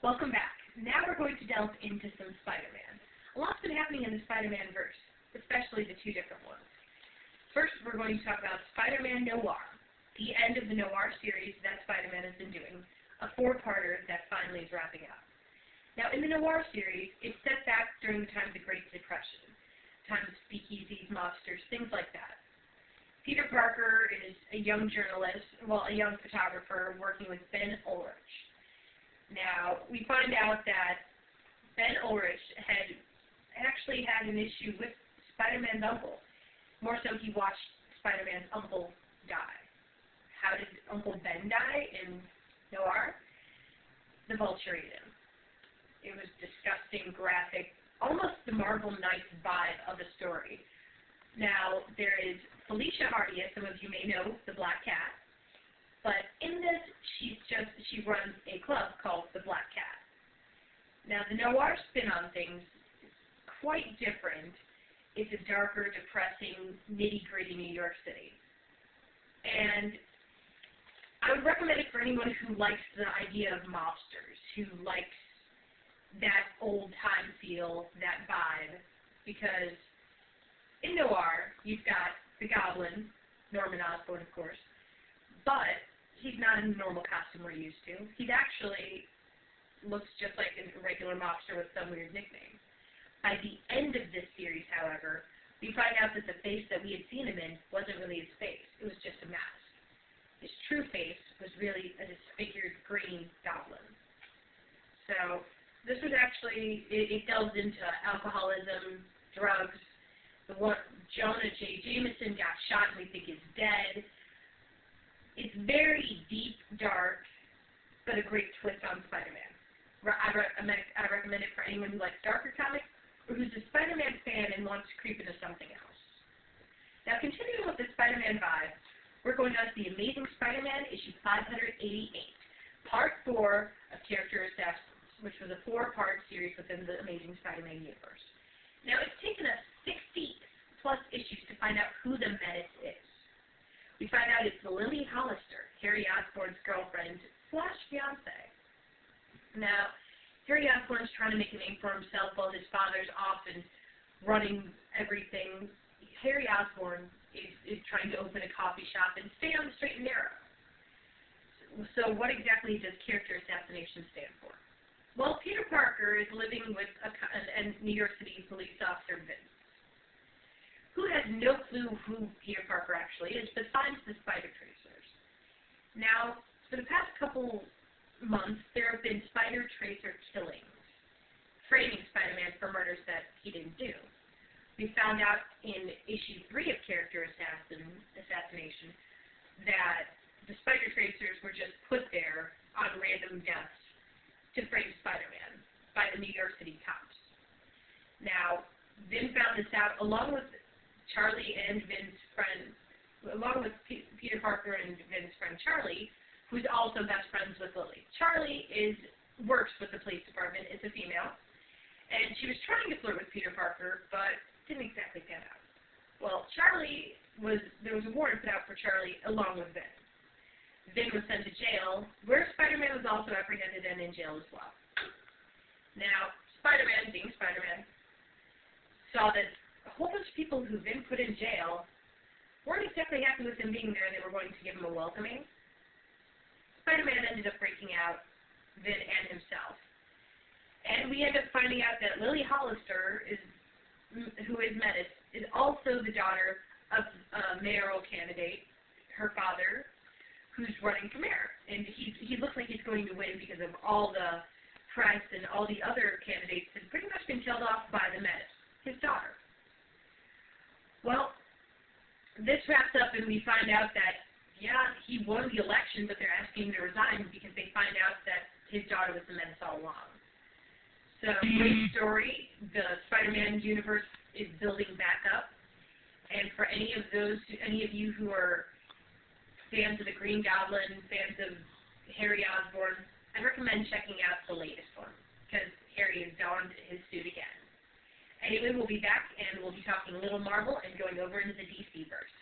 Welcome back. Now we're going to delve into some Spider-Man. A lot's been happening in the Spider-Man verse, especially the two different ones. First, we're going to talk about Spiderman Noir, the end of the Noir series that Spider-Man has been doing, a four-parter that finally is wrapping up. Now, in the Noir series, it's set back during the time of the Great Depression, time of speakeasies, mobsters, things like that. Peter Parker is a young journalist, a young photographer working with Ben Ulrich. Now, we find out that Ben Ulrich had actually had an issue with Spider-Man's uncle. More so, he watched Spider-Man's uncle die. How did Uncle Ben die in Noir? The Vulture ate him. It was disgusting, graphic, almost the Marvel Knights vibe of the story. Now, there is Felicia Hardy, as some of you may know, the Black Cat. But in this, she runs a club called the Black Cat. Now, the Noir spin on things is quite different. It's a darker, depressing, nitty-gritty New York City. And I would recommend it for anyone who likes the idea of mobsters, who likes that old-time feel, that vibe, because in Noir, you've got the Goblin, Norman Osborn, of course, but he's not in the normal costume we're used to. He actually looks just like a regular mobster with some weird nickname. By the end of this series, however, we find out that the face that we had seen him in wasn't really his face. It was just a mask. His true face was really a disfigured green goblin. So this was actually, it delves into alcoholism, drugs. Jonah J. Jameson got shot and we think is dead. It's very deep, dark, but a great twist on Spider-Man. I recommend it for anyone who likes darker comics or who's a Spider-Man fan and wants to creep into something else. Now, continuing with the Spider-Man vibe, we're going on to The Amazing Spider-Man, issue 588, part 4 of Character Assassins, which was a 4-part series within the Amazing Spider-Man universe. Now, it's taken us 60-plus issues to find out who the Menace is. We find out it's Lily Hollister, Harry Osborn's girlfriend / fiance. Now, Harry Osborn's trying to make a name for himself while his father's off and running everything. Harry Osborn is trying to open a coffee shop and stay on the straight and narrow. So what exactly does character assassination stand for? Well, Peter Parker is living with a New York City police officer, Vince, who has no clue who Peter Parker actually is, besides the Spider Tracers. Now, for the past couple months, there have been Spider Tracer killings, framing Spider-Man for murders that he didn't do. We found out in issue 3 of Character Assassination that the Spider Tracers were just put there on random deaths to frame Spider-Man by the New York City cops. Now, Vin found this out along with Charlie and Vin's friend, along with Peter Parker and Vin's friend Charlie, who's also best friends with Lily. Charlie works with the police department, is a female, and she was trying to flirt with Peter Parker, but didn't exactly pan out. Well, there was a warrant put out for Charlie along with Vin. Vin was sent to jail, where Spider-Man was also apprehended and in jail as well. Now, Spider-Man, being Spider-Man, saw that a whole bunch of people who Vin put in jail weren't exactly happy with him being there. They were going to give him a welcoming. Spider-Man ended up breaking out Vin and himself. And we end up finding out that Lily Hollister, who is Menace, is also the daughter of a mayoral candidate, her father, who's running for mayor. And he looks like he's going to win because of all the press and all the other candidates have pretty much been killed off by the Menace, his daughter. Well, this wraps up and we find out that yeah, he won the election, but they're asking him to resign because they find out that his daughter was the Menace all along. So, great story. The Spider-Man universe is building back up. And for any of you who are fans of the Green Goblin, fans of Harry Osborn, I recommend checking out the latest one, because Harry has donned his suit again. Anyway, we'll be back, and we'll be talking a little Marvel and going over into the DC verse.